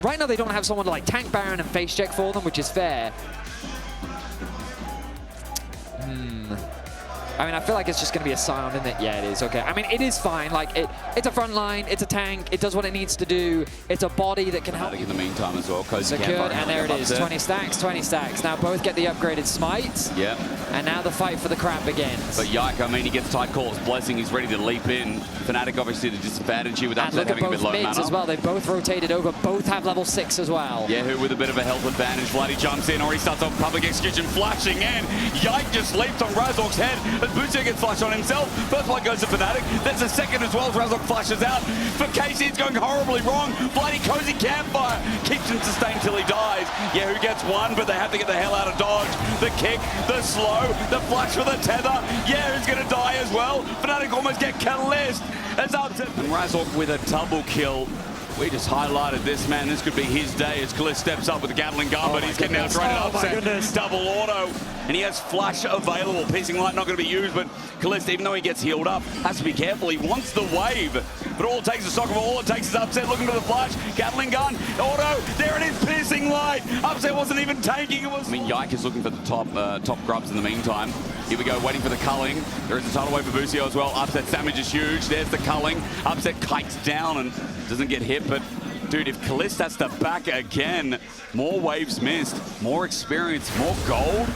Right now they don't have someone to like tank Baron and face check for them, which is fair. I mean, I feel like it's just going to be a Scion, isn't it? Yeah, it is. Okay. I mean, it is fine. Like, it's a front line. It's a tank. It does what it needs to do. It's a body that can help. In the meantime as well. Secured, and there it is. 20 stacks, 20 stacks. Now both get the upgraded smites. Yep. And now the fight for the crown begins. But Yike, I mean, he gets tight calls. Blessing, he's ready to leap in. Fnatic obviously the disadvantage here with Upset having a bit low mana. Mids as well. They both rotated over. Both have level 6 as well. Yeah, who with a bit of a health advantage. Vladdy jumps in, or he starts off public execution, flashing in. Yike just leaps on Razork's head as Bucio gets flashed on himself. First one goes to Fnatic. There's a second as well as Razork flashes out. For Casey, it's going horribly wrong. Vladdy cozy campfire. Keeps him sustained till he dies. Yeah, who gets one, but they have to get the hell out of dodge. The kick, the slow, the flash for the tether. Yeah, who's going to die as well? Fnatic almost get Kalist as Upset. And Razork with a double kill. We just highlighted this, man. This could be his day as Kalist steps up with the Gatling gun, but he's getting outrated Upset. Double auto. And he has flash available. Piercing light not going to be used, but Kalist, even though he gets healed up, has to be careful. He wants the wave, but all it takes is soccer ball. All it takes is Upset looking for the flash. Gatling gun, auto. There it is, piercing light. Upset wasn't even taking it. I mean, Yike is looking for the top grubs in the meantime. Here we go, waiting for the culling. There is a tidal wave for Bucio as well. Upset's damage is huge. There's the culling. Upset kites down and doesn't get hit, but dude, if Kalist has to back again, more waves missed, more experience, more gold.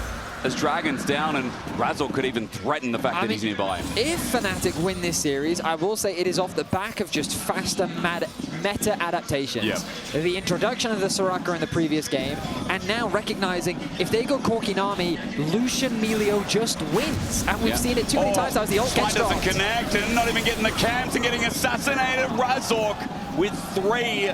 As Dragon's down, and Razork could even threaten the fact that he's nearby. If Fnatic win this series, I will say it is off the back of just faster meta adaptations. Yep. The introduction of the Soraka in the previous game, and now recognizing if they go Corki Nami, Lucian Melio just wins. And we've seen it too many times. That was the ult gets doesn't connect, and not even getting the camps and getting assassinated. Razork with 3.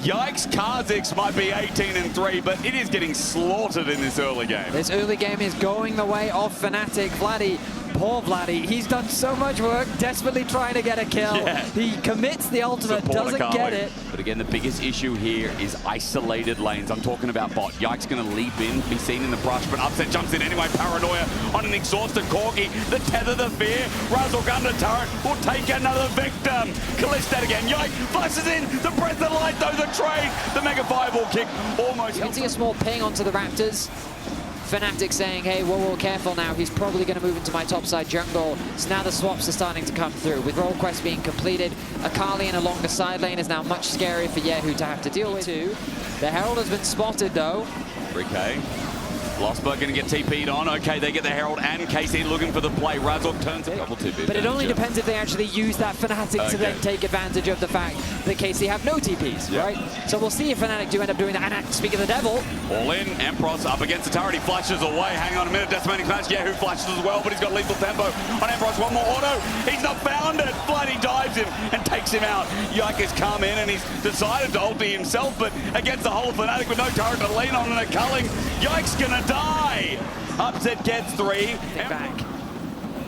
Yikes, Kha'Zix might be 18-3, but it is getting slaughtered in this early game. This early game is going the way of Fnatic. Vladdy, poor Vladdy, he's done so much work, desperately trying to get a kill. Yeah. He commits the ultimate, doesn't get it. But again, the biggest issue here is isolated lanes. I'm talking about bot. Yike's going to leap in, be seen in the brush, but Upset jumps in anyway. Paranoia on an exhausted Corki. The tether, the fear. Razork under turret will take another victim. Kalist again. Yike flashes in. The breath of light, though. The trade. The mega fireball kick almost. You can see a small ping onto the Raptors. Fnatic saying, hey, whoa, careful now. He's probably going to move into my topside jungle. So now the swaps are starting to come through. With role quests being completed, Akali in along the side lane is now much scarier for Yehu to have to deal with. The Herald has been spotted, though. 3K. Lostberg going to get TP'd on. Okay, they get the Herald and Casey looking for the play. Razork turns a double TP. But it only depends if they actually use that Fnatic to then take advantage of the fact that Casey have no TPs, right? So we'll see if Fnatic do end up doing that. And speaking of the devil. All in, Empross up against the turret. He flashes away. Hang on a minute, decimating smash. Yeah, who flashes as well, but he's got lethal tempo on Empross. One more auto. He's not found it. Bloody dives him and takes him out. Yike has come in and he's decided to ulti himself, but against the whole Fnatic with no turret to lean on and a culling. Yike's gonna die. Upset gets 3. Back.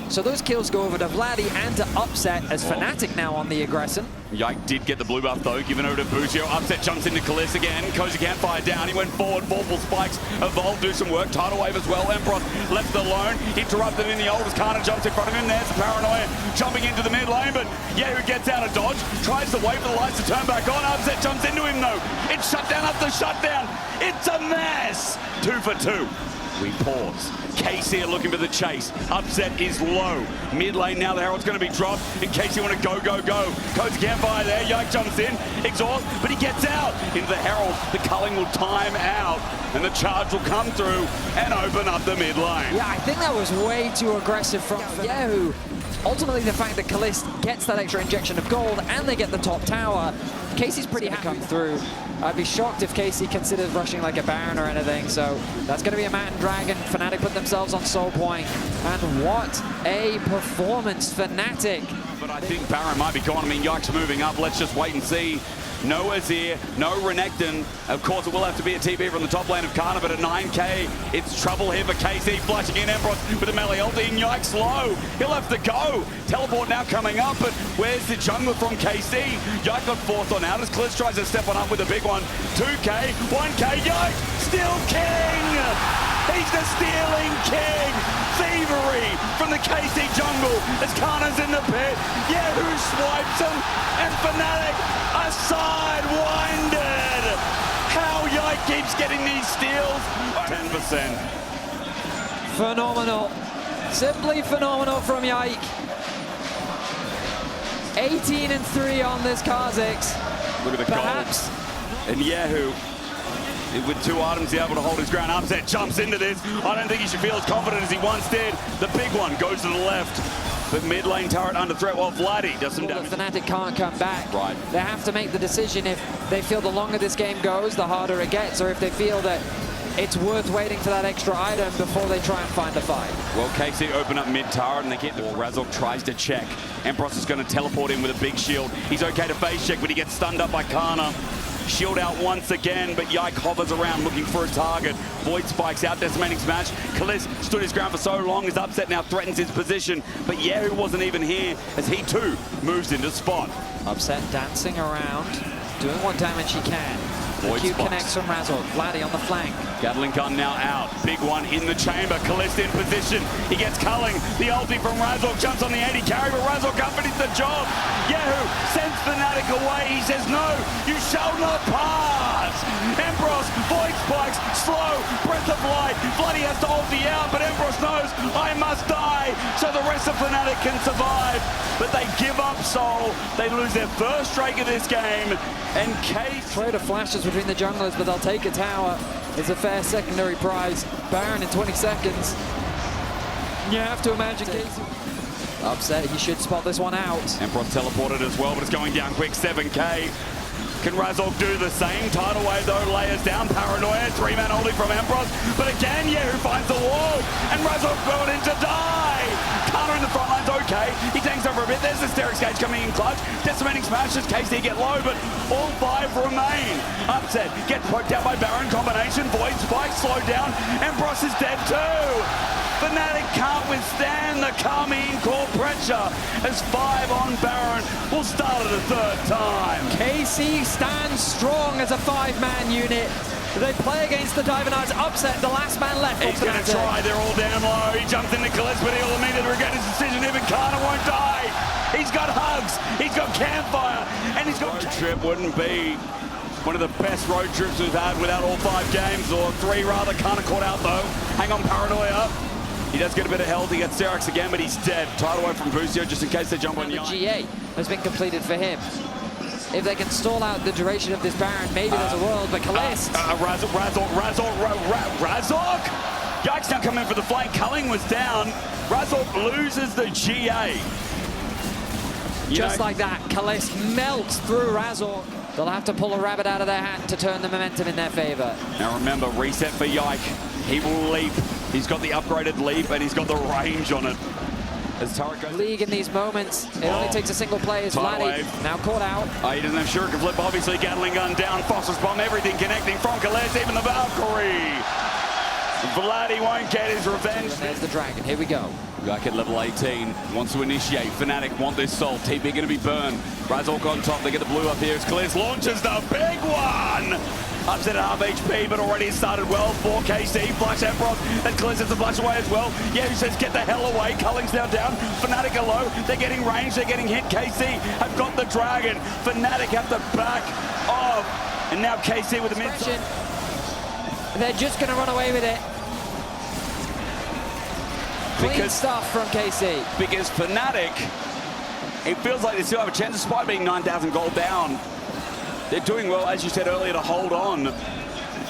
So those kills go over to Vladdy and to Upset as Fnatic now on the aggression. Yike did get the blue buff though, given over to Bucio. Upset jumps into Kalist again. Cozy can't fire down. He went forward. Vorpal spikes. Evolve, do some work. Tidal wave as well. Empross left alone. Interrupted in the ult as Kana jumps in front of him. There's the Paranoia jumping into the mid lane, but Yehu gets out of dodge. Tries to wait for the lights to turn back on. Upset jumps into him though. It's shutdown after shutdown. It's a mess. 2 for 2. We pause. Casey are looking for the chase. Upset is low. Mid lane now, the Herald's going to be dropped. In case you want to go. Cozy campfire there. Yike jumps in. Exhaust, but he gets out. Into the Herald. The culling will time out. And the charge will come through and open up the mid lane. Yeah, I think that was way too aggressive from Yehu. Ultimately, the fact that Kalist gets that extra injection of gold and they get the top tower, Casey's pretty happy to come through. I'd be shocked if Casey considers rushing like a Baron or anything, so that's going to be a Matt and Dragon. Fnatic put themselves on soul point, and what a performance, Fnatic. But I think Baron might be gone. I mean, Yike's moving up. Let's just wait and see. No Azir, no Renekton. Of course, it will have to be a TP from the top lane of Kana, but at 9k, it's trouble here for KC. Flashing in Empross with a melee ulti, and Yike's low. He'll have to go. Teleport now coming up, but where's the jungler from KC? Yike got forced on out as Kliss tries to step on up with a big one. 2k, 1k, Yike, still king! He's the stealing king! Thievery from the KC jungle as Kana's in the pit. Yeah, who swipes him? And Fnatic are sidewinded! keeps getting these steals. 10%. Phenomenal. Simply phenomenal from Yike. 18-3 on this Kha'Zix. Look at the Perhaps. goals. And Yahoo, with 2 items, he's able to hold his ground. Upset jumps into this. I don't think he should feel as confident as he once did. The big one goes to the left. But mid lane turret under threat while Vladdy does some damage. The Fnatic can't come back. Right. They have to make the decision if they feel the longer this game goes, the harder it gets, or if they feel that it's worth waiting for that extra item before they try and find a fight. Well, KC open up mid turret and they get the ball. Razork tries to check. Empress is going to teleport in with a big shield. He's okay to face check, but he gets stunned up by Kana. Shield out once again, but Yike hovers around looking for a target. Void spikes out, decimating smash. Kalis stood his ground for so long, his upset now threatens his position. But Yahoo wasn't even here as he too moves into spot. Upset dancing around, doing what damage he can. The Void Q spots. connects from Razork. Vladdy on the flank. Gatling gun now out. Big one in the chamber. Kalist in position. He gets culling. The ulti from Razork jumps on the 80 carry, but Razork can't finish the job. Yahoo sends Fnatic away. He says, no, you shall not pass. Empress, void spikes, slow, breath of light. Vladdy has to ulti out, but Empress knows, I must die, so the rest of Fnatic can survive. But they give up Soul. They lose their first strike of this game. And Case... Trader flashes between the junglers, but they'll take a tower. It's a fair secondary prize. Baron in 20 seconds. You have to imagine Casey. Upset, he should spot this one out. Empress teleported as well, but it's going down quick, 7k. Can Razork do the same? Tidal wave though layers down. Paranoia, 3-man ulti from Empress. But again, Yahoo finds the wall. And Razork going in to die. Kana in the front line's okay. He tanks over a bit. There's the Hysteric Stage coming in clutch. Decimating smashes. KC get low, but all 5 remain. Upset gets poked out by Baron. Combination. Void spike. Slow down. Empress is dead too. Fnatic can't withstand the Karmine Corp pressure as 5 on Baron will start it a 3rd time. KC stands strong as a 5-man unit. They play against the Diver Knights. Upset, the last man left. He's going to try. They're all down low. He jumps into Kalis, but he'll immediately regret his decision. Even Kana won't die. He's got hugs. He's got campfire. And he's got... Road trip wouldn't be one of the best road trips we've had without all 5 games, or 3 rather. Kana caught out though. Hang on, Paranoia. He does get a bit of health. He gets Xerax again, but he's dead. Tidal away from Busio just in case they jump on the Yike. GA has been completed for him. If they can stall out the duration of this Baron, maybe there's a world, but Kalist. Razork! Yike's now coming in for the flank. Culling was down. Razork loses the GA. Just like that, Kalist melts through Razork. They'll have to pull a rabbit out of their hat to turn the momentum in their favor. Now remember, reset for Yike. He will leap. He's got the upgraded leap and he's got the range on it. As Turret goes... League in these moments, it only takes a single play as Vladdy now caught out. He doesn't have Shuriken flip, obviously. Gatling gun down, Phosphorus bomb, everything connecting from Kalist, even the Valkyrie. Vladdy won't get his revenge. And there's the Dragon, here we go. Yike at level 18, wants to initiate. Fnatic want this Soul. TP going to be burned. Razork on top, they get the blue up here. As Kalist launches the big one! Upset at half HP, but already started well for KC. Flush Empress, and Kalist has to flush away as well. Yeah, he says get the hell away. Culling's now down. Fnatic are low. They're getting range. They're getting hit. KC have got the Dragon. Fnatic have to back off. And now KC with the mid. They're just going to run away with it. Clean stuff from KC. Because Fnatic, it feels like they still have a chance despite being 9,000 gold down. They're doing well, as you said earlier, to hold on.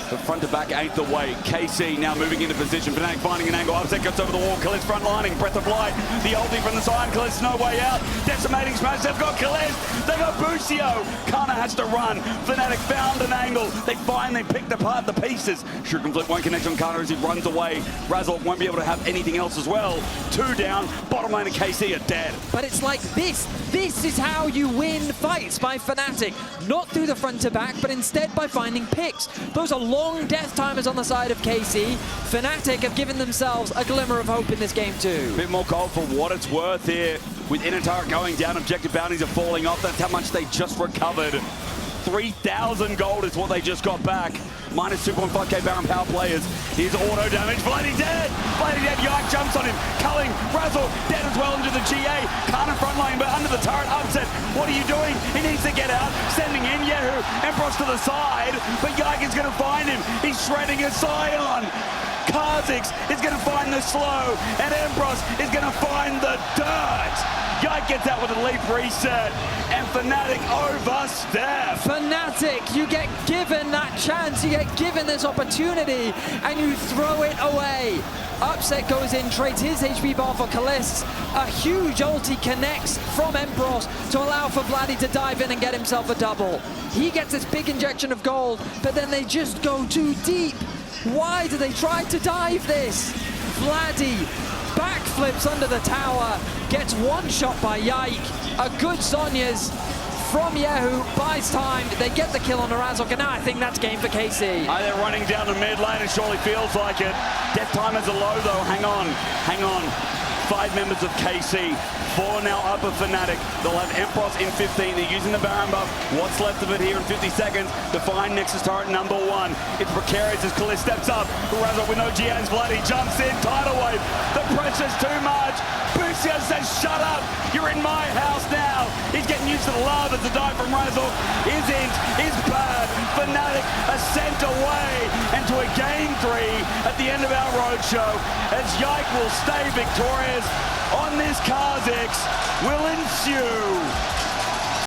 But front to back ain't the way. KC now moving into position. Fnatic finding an angle. Upset gets over the wall. Kalist front lining. Breath of light. The ulti from the side. Kalist no way out. Decimating smash. They've got Kalist. They've got Busio. Kana has to run. Fnatic found an angle. They finally picked apart the pieces. Shuriken flip won't connect on Kana as he runs away. Razork won't be able to have anything else as well. 2 down. Bottom lane of KC are dead. But it's like this. This is how you win fights by Fnatic. Not through the front to back, but instead by finding picks. Those are long death timers on the side of KC. Fnatic have given themselves a glimmer of hope in this game too. A bit more cold for what it's worth here. With Inner turret going down, objective bounties are falling off. That's how much they just recovered. 3,000 gold is what they just got back. Minus 2.5k Baron power players. Here's auto damage. Bloody dead! Bloody dead. Yike jumps on him. Culling. Razzle. Dead as well into the GA. Can't in front line, but under the turret. Upset. What are you doing? He needs to get out. Sending in Yehu. Empress to the side. But Yike is going to find him. He's shredding a Scion. Kaza is going to find the slow. And Empress is going to find the dirt. Yike gets out with a leap reset, and Fnatic overstep. Fnatic, you get given that chance, you get given this opportunity, and you throw it away. Upset goes in, trades his HP bar for Kalist. A huge ulti connects from Empress to allow for Vladdy to dive in and get himself a double. He gets this big injection of gold, but then they just go too deep. Why do they try to dive this? Vladdy backflips under the tower, gets one shot by Yike. A good Sonya's from Yehu, buys time. They get the kill on the Razok, and now I think that's game for KC. They're running down the mid lane, it surely feels like it. Death timers are low though, hang on. 5 members of KC, 4 now up of Fnatic. They'll have Empress in 15, they're using the Baron buff. What's left of it here in 50 seconds to find Nexus turret number 1. It's precarious as Kalist steps up. Razok with no GNs, Bloody jumps in, tidal wave. The pressure's too much. Bucio says, shut up, you're in my house now. He's getting used to the love as the dive from Razok is bad. Fnatic a cent away into a game 3 at the end of our roadshow as Yike will stay victorious on this Kaza will ensue.